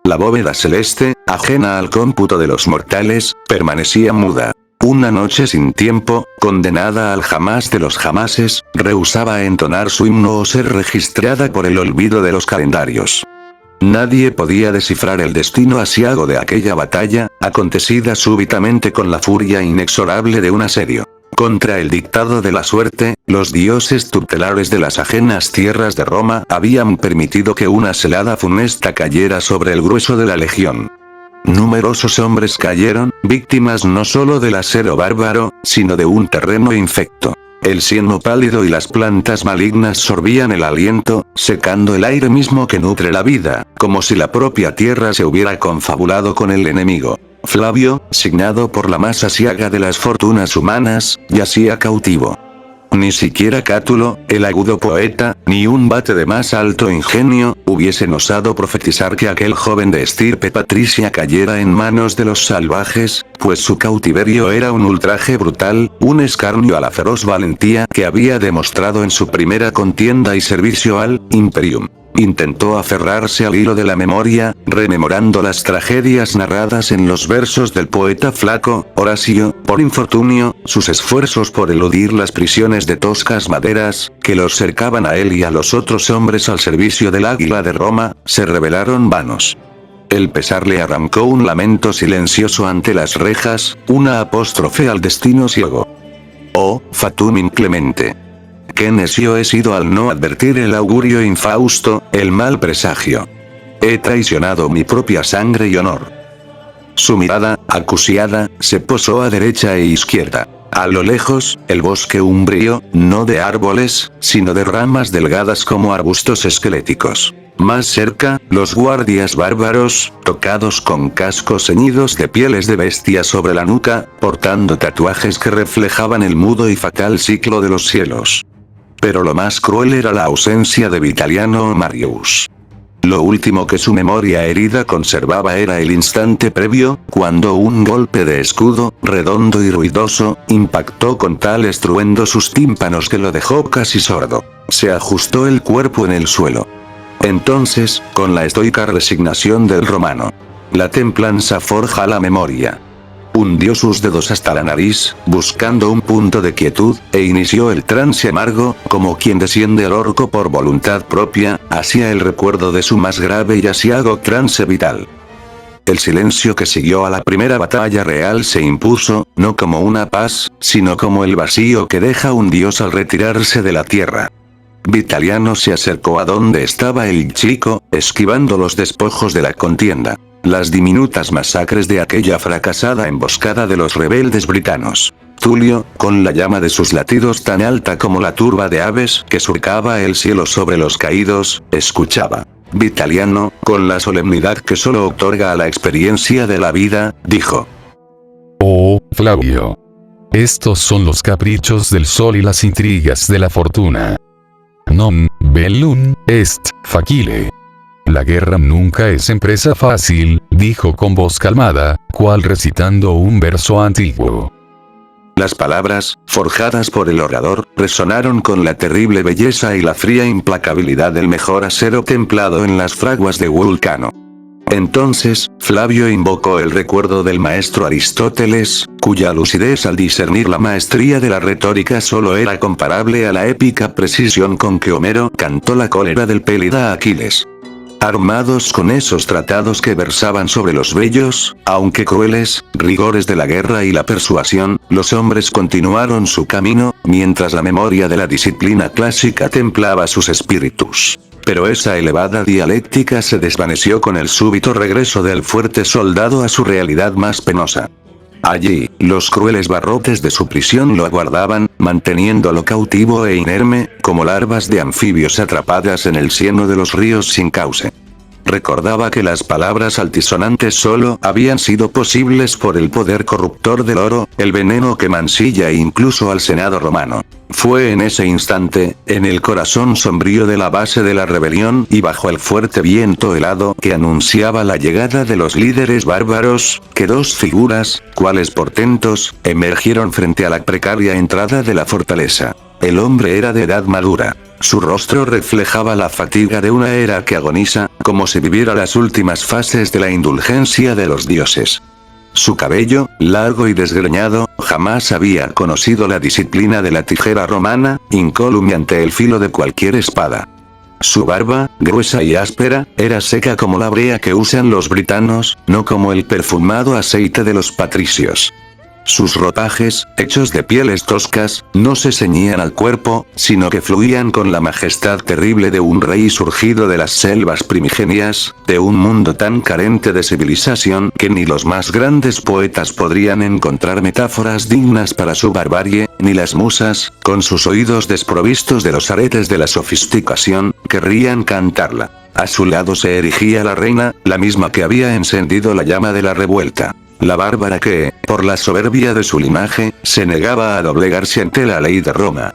La bóveda celeste, ajena al cómputo de los mortales, permanecía muda. Una noche sin tiempo, condenada al jamás de los jamases, rehusaba entonar su himno o ser registrada por el olvido de los calendarios. Nadie podía descifrar el destino asiago de aquella batalla, acontecida súbitamente con la furia inexorable de un asedio. Contra el dictado de la suerte, los dioses tutelares de las ajenas tierras de Roma habían permitido que una celada funesta cayera sobre el grueso de la legión. Numerosos hombres cayeron, víctimas no solo del acero bárbaro, sino de un terreno infecto. El cieno pálido y las plantas malignas sorbían el aliento, secando el aire mismo que nutre la vida, como si la propia tierra se hubiera confabulado con el enemigo. Flavio, signado por la más asiaga de las fortunas humanas, yacía cautivo. Ni siquiera Cátulo, el agudo poeta, ni un vate de más alto ingenio, hubiesen osado profetizar que aquel joven de estirpe patricia cayera en manos de los salvajes, pues su cautiverio era un ultraje brutal, un escarnio a la feroz valentía que había demostrado en su primera contienda y servicio al Imperium. Intentó aferrarse al hilo de la memoria, rememorando las tragedias narradas en los versos del poeta flaco, Horacio, por infortunio, sus esfuerzos por eludir las prisiones de toscas maderas, que los cercaban a él y a los otros hombres al servicio del águila de Roma, se revelaron vanos. El pesar le arrancó un lamento silencioso ante las rejas, una apóstrofe al destino ciego. Oh, fatum inclemente. Qué necio he sido al no advertir el augurio infausto, el mal presagio. He traicionado mi propia sangre y honor. Su mirada, acuciada, se posó a derecha e izquierda. A lo lejos, el bosque umbrío, no de árboles, sino de ramas delgadas como arbustos esqueléticos. Más cerca, los guardias bárbaros, tocados con cascos ceñidos de pieles de bestia sobre la nuca, portando tatuajes que reflejaban el mudo y fatal ciclo de los cielos. Pero lo más cruel era la ausencia de Vitaliano Marius. Lo último que su memoria herida conservaba era el instante previo, cuando un golpe de escudo, redondo y ruidoso, impactó con tal estruendo sus tímpanos que lo dejó casi sordo. Se ajustó el cuerpo en el suelo. Entonces, con la estoica resignación del romano, la templanza forja la memoria. Hundió sus dedos hasta la nariz, buscando un punto de quietud, e inició el trance amargo, como quien desciende al orco por voluntad propia, hacia el recuerdo de su más grave y asiago trance vital. El silencio que siguió a la primera batalla real se impuso, no como una paz, sino como el vacío que deja un dios al retirarse de la tierra. Vitaliano se acercó a donde estaba el chico, esquivando los despojos de la contienda. Las diminutas masacres de aquella fracasada emboscada de los rebeldes britanos. Tulio, con la llama de sus latidos tan alta como la turba de aves que surcaba el cielo sobre los caídos, escuchaba. Vitaliano, con la solemnidad que solo otorga a la experiencia de la vida, dijo: Oh, Flavio. Estos son los caprichos del sol y las intrigas de la fortuna. Non bellum est facile. La guerra nunca es empresa fácil, dijo con voz calmada, cual recitando un verso antiguo. Las palabras, forjadas por el orador, resonaron con la terrible belleza y la fría implacabilidad del mejor acero templado en las fraguas de Vulcano. Entonces, Flavio invocó el recuerdo del maestro Aristóteles, cuya lucidez al discernir la maestría de la retórica solo era comparable a la épica precisión con que Homero cantó la cólera del Pélida a Aquiles. Armados con esos tratados que versaban sobre los bellos, aunque crueles, rigores de la guerra y la persuasión, los hombres continuaron su camino, mientras la memoria de la disciplina clásica templaba sus espíritus. Pero esa elevada dialéctica se desvaneció con el súbito regreso del fuerte soldado a su realidad más penosa. Allí, los crueles barrotes de su prisión lo aguardaban, manteniéndolo cautivo e inerme, como larvas de anfibios atrapadas en el cieno de los ríos sin cauce. Recordaba que las palabras altisonantes solo habían sido posibles por el poder corruptor del oro, el veneno que mancilla incluso al Senado romano. Fue en ese instante, en el corazón sombrío de la base de la rebelión y bajo el fuerte viento helado que anunciaba la llegada de los líderes bárbaros, que dos figuras, cuales portentos, emergieron frente a la precaria entrada de la fortaleza. El hombre era de edad madura. Su rostro reflejaba la fatiga de una era que agoniza, como si viviera las últimas fases de la indulgencia de los dioses. Su cabello, largo y desgreñado, jamás había conocido la disciplina de la tijera romana, incólume ante el filo de cualquier espada. Su barba, gruesa y áspera, era seca como la brea que usan los britanos, no como el perfumado aceite de los patricios. Sus ropajes, hechos de pieles toscas, no se ceñían al cuerpo, sino que fluían con la majestad terrible de un rey surgido de las selvas primigenias, de un mundo tan carente de civilización que ni los más grandes poetas podrían encontrar metáforas dignas para su barbarie, ni las musas, con sus oídos desprovistos de los aretes de la sofisticación, querrían cantarla. A su lado se erigía la reina, la misma que había encendido la llama de la revuelta. La bárbara que, por la soberbia de su linaje, se negaba a doblegarse ante la ley de Roma.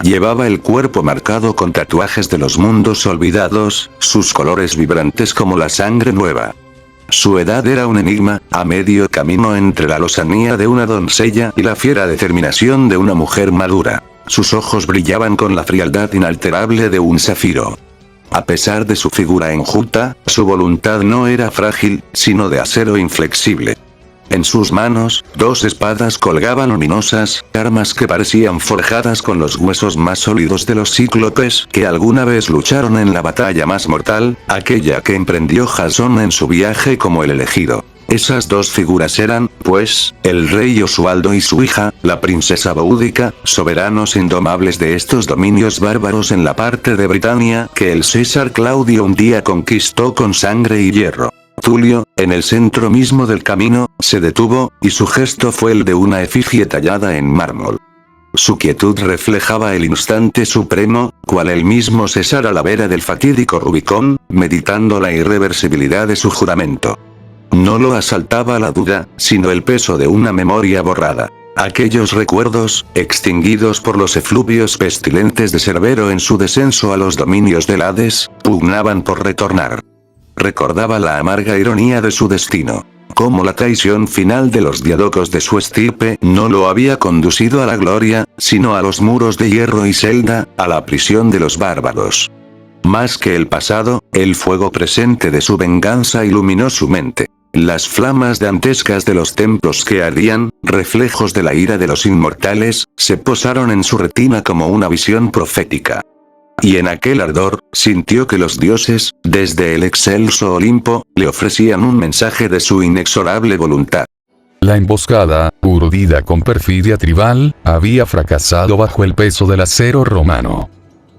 Llevaba el cuerpo marcado con tatuajes de los mundos olvidados, sus colores vibrantes como la sangre nueva. Su edad era un enigma, a medio camino entre la lozanía de una doncella y la fiera determinación de una mujer madura. Sus ojos brillaban con la frialdad inalterable de un zafiro. A pesar de su figura enjuta, su voluntad no era frágil, sino de acero inflexible. En sus manos, dos espadas colgaban luminosas, armas que parecían forjadas con los huesos más sólidos de los cíclopes que alguna vez lucharon en la batalla más mortal, aquella que emprendió Jasón en su viaje como el elegido. Esas dos figuras eran, pues, el rey Osualdo y su hija, la princesa Boudica, soberanos indomables de estos dominios bárbaros en la parte de Britania que el César Claudio un día conquistó con sangre y hierro. Tulio, en el centro mismo del camino, se detuvo, y su gesto fue el de una efigie tallada en mármol. Su quietud reflejaba el instante supremo, cual el mismo César a la vera del fatídico Rubicón, meditando la irreversibilidad de su juramento. No lo asaltaba la duda, sino el peso de una memoria borrada. Aquellos recuerdos, extinguidos por los efluvios pestilentes de Cerbero en su descenso a los dominios del Hades, pugnaban por retornar. Recordaba la amarga ironía de su destino. Cómo la traición final de los diadocos de su estirpe no lo había conducido a la gloria, sino a los muros de hierro y celda, a la prisión de los bárbaros. Más que el pasado, el fuego presente de su venganza iluminó su mente. Las flamas dantescas de los templos que ardían, reflejos de la ira de los inmortales, se posaron en su retina como una visión profética. Y en aquel ardor, sintió que los dioses, desde el excelso Olimpo, le ofrecían un mensaje de su inexorable voluntad. La emboscada, urdida con perfidia tribal, había fracasado bajo el peso del acero romano.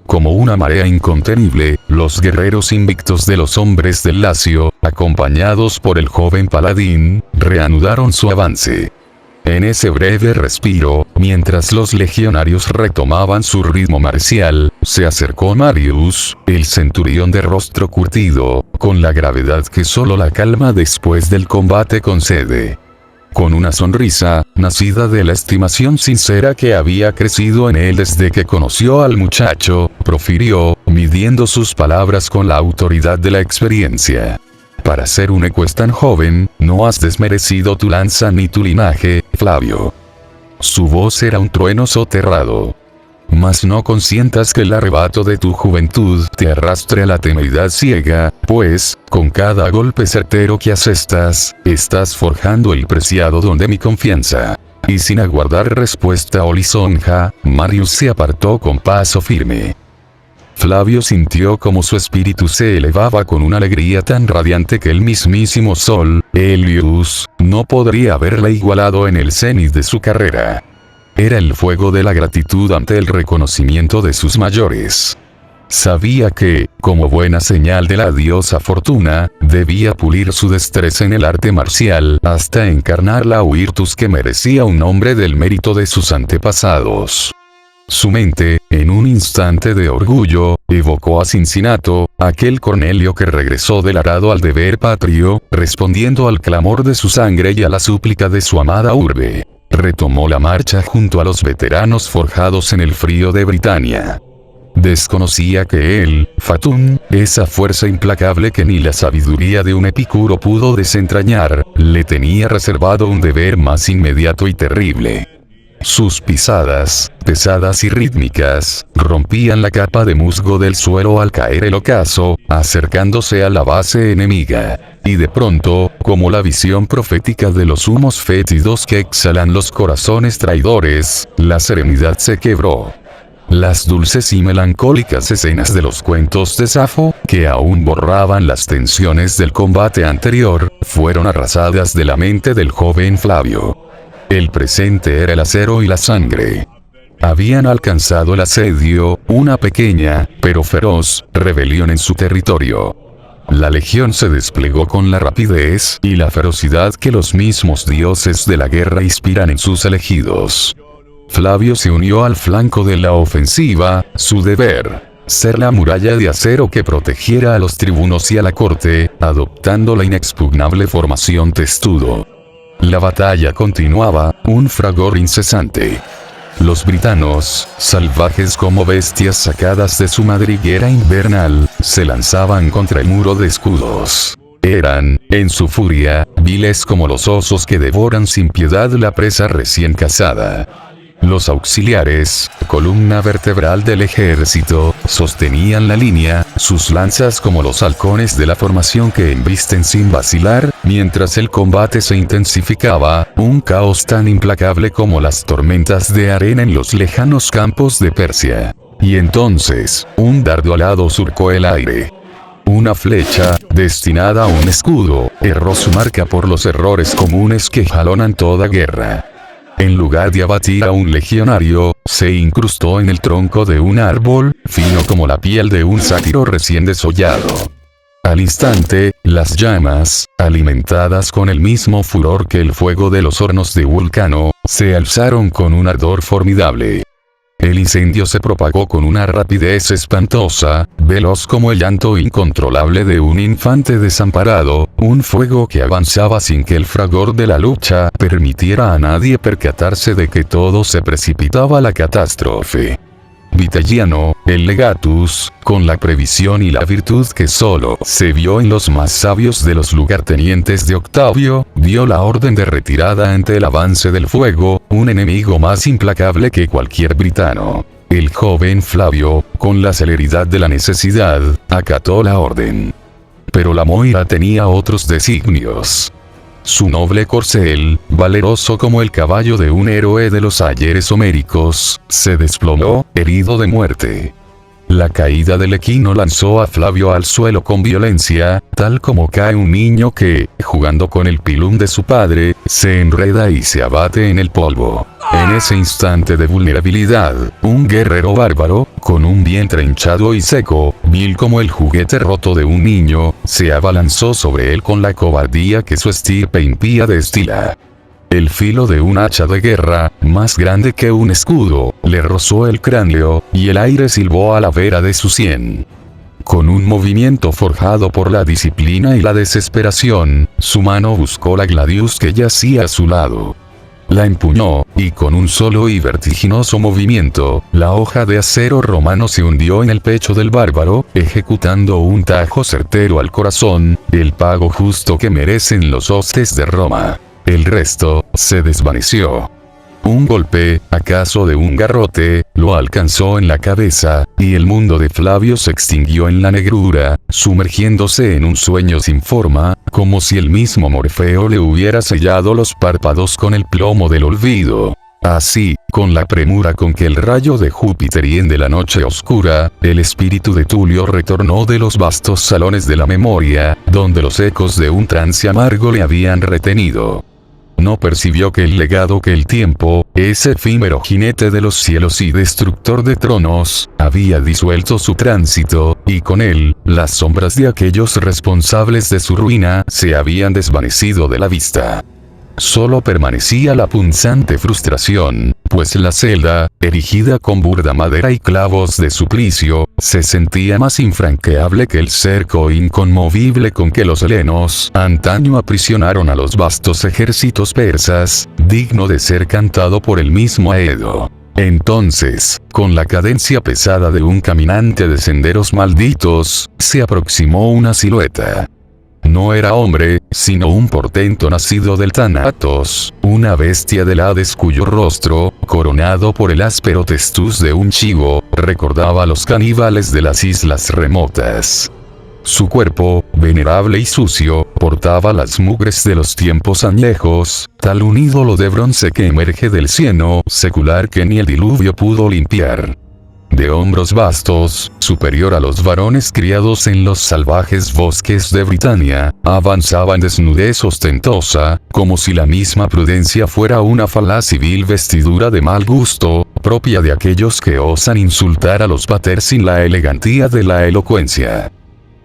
Como una marea incontenible, los guerreros invictos de los hombres del Lacio, acompañados por el joven paladín, reanudaron su avance. En ese breve respiro, mientras los legionarios retomaban su ritmo marcial, se acercó Marius, el centurión de rostro curtido, con la gravedad que solo la calma después del combate concede. Con una sonrisa, nacida de la estimación sincera que había crecido en él desde que conoció al muchacho, profirió, midiendo sus palabras con la autoridad de la experiencia. Para ser un ecues tan joven, no has desmerecido tu lanza ni tu linaje, Flavio. Su voz era un trueno soterrado. Mas no consientas que el arrebato de tu juventud te arrastre a la temeridad ciega, pues, con cada golpe certero que asestas, estás forjando el preciado don de mi confianza. Y sin aguardar respuesta o lisonja, Marius se apartó con paso firme. Flavio sintió como su espíritu se elevaba con una alegría tan radiante que el mismísimo sol, Helios, no podría haberla igualado en el cenit de su carrera. Era el fuego de la gratitud ante el reconocimiento de sus mayores. Sabía que, como buena señal de la diosa Fortuna, debía pulir su destreza en el arte marcial hasta encarnar la virtus que merecía un hombre del mérito de sus antepasados. Su mente, en un instante de orgullo, evocó a Cincinato, aquel Cornelio que regresó del arado al deber patrio, respondiendo al clamor de su sangre y a la súplica de su amada urbe. Retomó la marcha junto a los veteranos forjados en el frío de Britania. Desconocía que él, Fatún, esa fuerza implacable que ni la sabiduría de un epicuro pudo desentrañar, le tenía reservado un deber más inmediato y terrible. Sus pisadas, pesadas y rítmicas, rompían la capa de musgo del suelo al caer el ocaso, acercándose a la base enemiga. Y de pronto, como la visión profética de los humos fétidos que exhalan los corazones traidores, la serenidad se quebró. Las dulces y melancólicas escenas de los cuentos de Safo, que aún borraban las tensiones del combate anterior, fueron arrasadas de la mente del joven Flavio. El presente era el acero y la sangre. Habían alcanzado el asedio, una pequeña, pero feroz, rebelión en su territorio. La legión se desplegó con la rapidez y la ferocidad que los mismos dioses de la guerra inspiran en sus elegidos. Flavio se unió al flanco de la ofensiva, su deber, ser la muralla de acero que protegiera a los tribunos y a la corte, adoptando la inexpugnable formación testudo. La batalla continuaba, un fragor incesante. Los britanos, salvajes como bestias sacadas de su madriguera invernal, se lanzaban contra el muro de escudos. Eran, en su furia, viles como los osos que devoran sin piedad la presa recién cazada. Los auxiliares, columna vertebral del ejército, sostenían la línea, sus lanzas como los halcones de la formación que embisten sin vacilar, mientras el combate se intensificaba, un caos tan implacable como las tormentas de arena en los lejanos campos de Persia. Y entonces, un dardo alado surcó el aire. Una flecha, destinada a un escudo, erró su marca por los errores comunes que jalonan toda guerra. En lugar de abatir a un legionario, se incrustó en el tronco de un árbol, fino como la piel de un sátiro recién desollado. Al instante, las llamas, alimentadas con el mismo furor que el fuego de los hornos de Vulcano, se alzaron con un ardor formidable. El incendio se propagó con una rapidez espantosa, veloz como el llanto incontrolable de un infante desamparado, un fuego que avanzaba sin que el fragor de la lucha permitiera a nadie percatarse de que todo se precipitaba a la catástrofe. Vitelliano, el legatus, con la previsión y la virtud que solo se vio en los más sabios de los lugartenientes de Octavio, dio la orden de retirada ante el avance del fuego, un enemigo más implacable que cualquier britano. El joven Flavio, con la celeridad de la necesidad, acató la orden. Pero la Moira tenía otros designios. Su noble corcel, valeroso como el caballo de un héroe de los ayeres homéricos, se desplomó, herido de muerte. La caída del equino lanzó a Flavio al suelo con violencia, tal como cae un niño que, jugando con el pilum de su padre, se enreda y se abate en el polvo. En ese instante de vulnerabilidad, un guerrero bárbaro, con un vientre hinchado y seco, vil como el juguete roto de un niño, se abalanzó sobre él con la cobardía que su estirpe impía destila. El filo de un hacha de guerra, más grande que un escudo, le rozó el cráneo, y el aire silbó a la vera de su sien. Con un movimiento forjado por la disciplina y la desesperación, su mano buscó la gladius que yacía a su lado. La empuñó, y con un solo y vertiginoso movimiento, la hoja de acero romano se hundió en el pecho del bárbaro, ejecutando un tajo certero al corazón, el pago justo que merecen los hostes de Roma. El resto, se desvaneció. Un golpe, acaso de un garrote, lo alcanzó en la cabeza, y el mundo de Flavio se extinguió en la negrura, sumergiéndose en un sueño sin forma, como si el mismo Morfeo le hubiera sellado los párpados con el plomo del olvido. Así, con la premura con que el rayo de Júpiter hiende la noche oscura, el espíritu de Tulio retornó de los vastos salones de la memoria, donde los ecos de un trance amargo le habían retenido. No percibió que el legado que el tiempo, ese efímero jinete de los cielos y destructor de tronos, había disuelto su tránsito, y con él, las sombras de aquellos responsables de su ruina se habían desvanecido de la vista. Solo permanecía la punzante frustración, pues la celda, erigida con burda madera y clavos de suplicio, se sentía más infranqueable que el cerco inconmovible con que los helenos antaño aprisionaron a los vastos ejércitos persas, digno de ser cantado por el mismo Aedo. Entonces, con la cadencia pesada de un caminante de senderos malditos, se aproximó una silueta. No era hombre, sino un portento nacido del Thanatos, una bestia del Hades cuyo rostro, coronado por el áspero testuz de un chivo, recordaba a los caníbales de las islas remotas. Su cuerpo, venerable y sucio, portaba las mugres de los tiempos añejos, tal un ídolo de bronce que emerge del cieno secular que ni el diluvio pudo limpiar. De hombros vastos, superior a los varones criados en los salvajes bosques de Britania, avanzaba en desnudez ostentosa, como si la misma prudencia fuera una falaz y vil vestidura de mal gusto, propia de aquellos que osan insultar a los pater sin la elegantía de la elocuencia.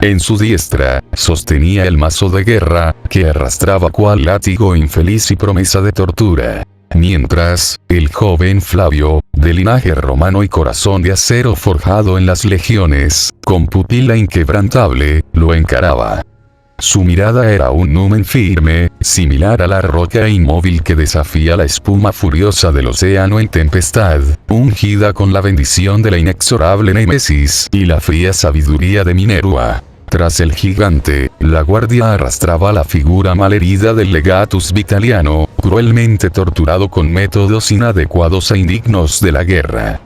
En su diestra, sostenía el mazo de guerra, que arrastraba cual látigo infeliz y promesa de tortura. Mientras, el joven Flavio, de linaje romano y corazón de acero forjado en las legiones, con pupila inquebrantable, lo encaraba. Su mirada era un numen firme, similar a la roca inmóvil que desafía la espuma furiosa del océano en tempestad, ungida con la bendición de la inexorable Némesis y la fría sabiduría de Minerva. Tras el gigante, la guardia arrastraba la figura malherida del legatus Vitaliano, cruelmente torturado con métodos inadecuados e indignos de la guerra.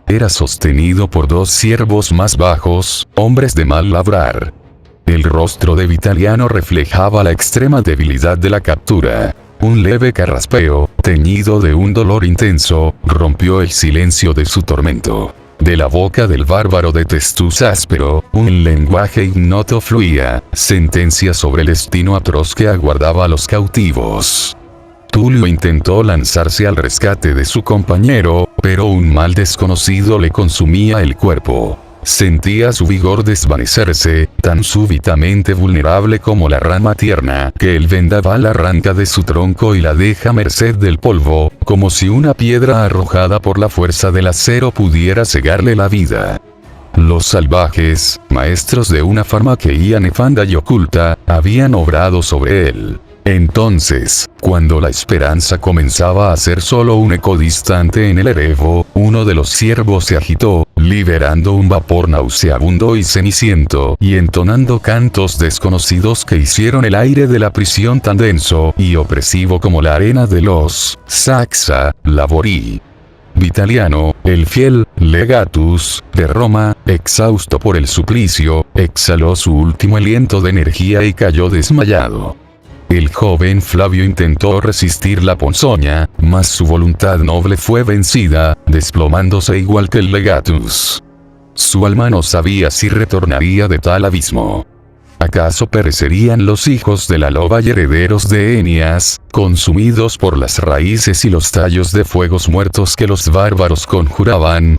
Era sostenido por dos siervos más bajos, hombres de mal labrar. El rostro de Vitaliano reflejaba la extrema debilidad de la captura. Un leve carraspeo, teñido de un dolor intenso, rompió el silencio de su tormento. De la boca del bárbaro de testuz áspero, un lenguaje ignoto fluía, sentencia sobre el destino atroz que aguardaba a los cautivos. Tulio intentó lanzarse al rescate de su compañero, pero un mal desconocido le consumía el cuerpo. Sentía su vigor desvanecerse, tan súbitamente vulnerable como la rama tierna que el vendaval arranca de su tronco y la deja a merced del polvo, como si una piedra arrojada por la fuerza del acero pudiera cegarle la vida. Los salvajes, maestros de una farmaqueía nefanda y oculta, habían obrado sobre él. Entonces, cuando la esperanza comenzaba a ser solo un eco distante en el erebo, uno de los siervos se agitó, liberando un vapor nauseabundo y ceniciento, y entonando cantos desconocidos que hicieron el aire de la prisión tan denso y opresivo como la arena de los Saxa Labori. Vitaliano, el fiel legatus de Roma, exhausto por el suplicio, exhaló su último aliento de energía y cayó desmayado. El joven Flavio intentó resistir la ponzoña, mas su voluntad noble fue vencida, desplomándose igual que el legatus. Su alma no sabía si retornaría de tal abismo. ¿Acaso perecerían los hijos de la loba y herederos de Eneas, consumidos por las raíces y los tallos de fuegos muertos que los bárbaros conjuraban?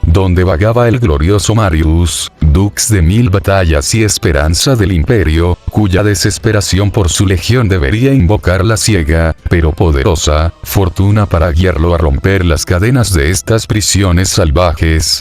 Donde vagaba el glorioso Marius, dux de 1000 batallas y esperanza del imperio, cuya desesperación por su legión debería invocar la ciega, pero poderosa, fortuna para guiarlo a romper las cadenas de estas prisiones salvajes.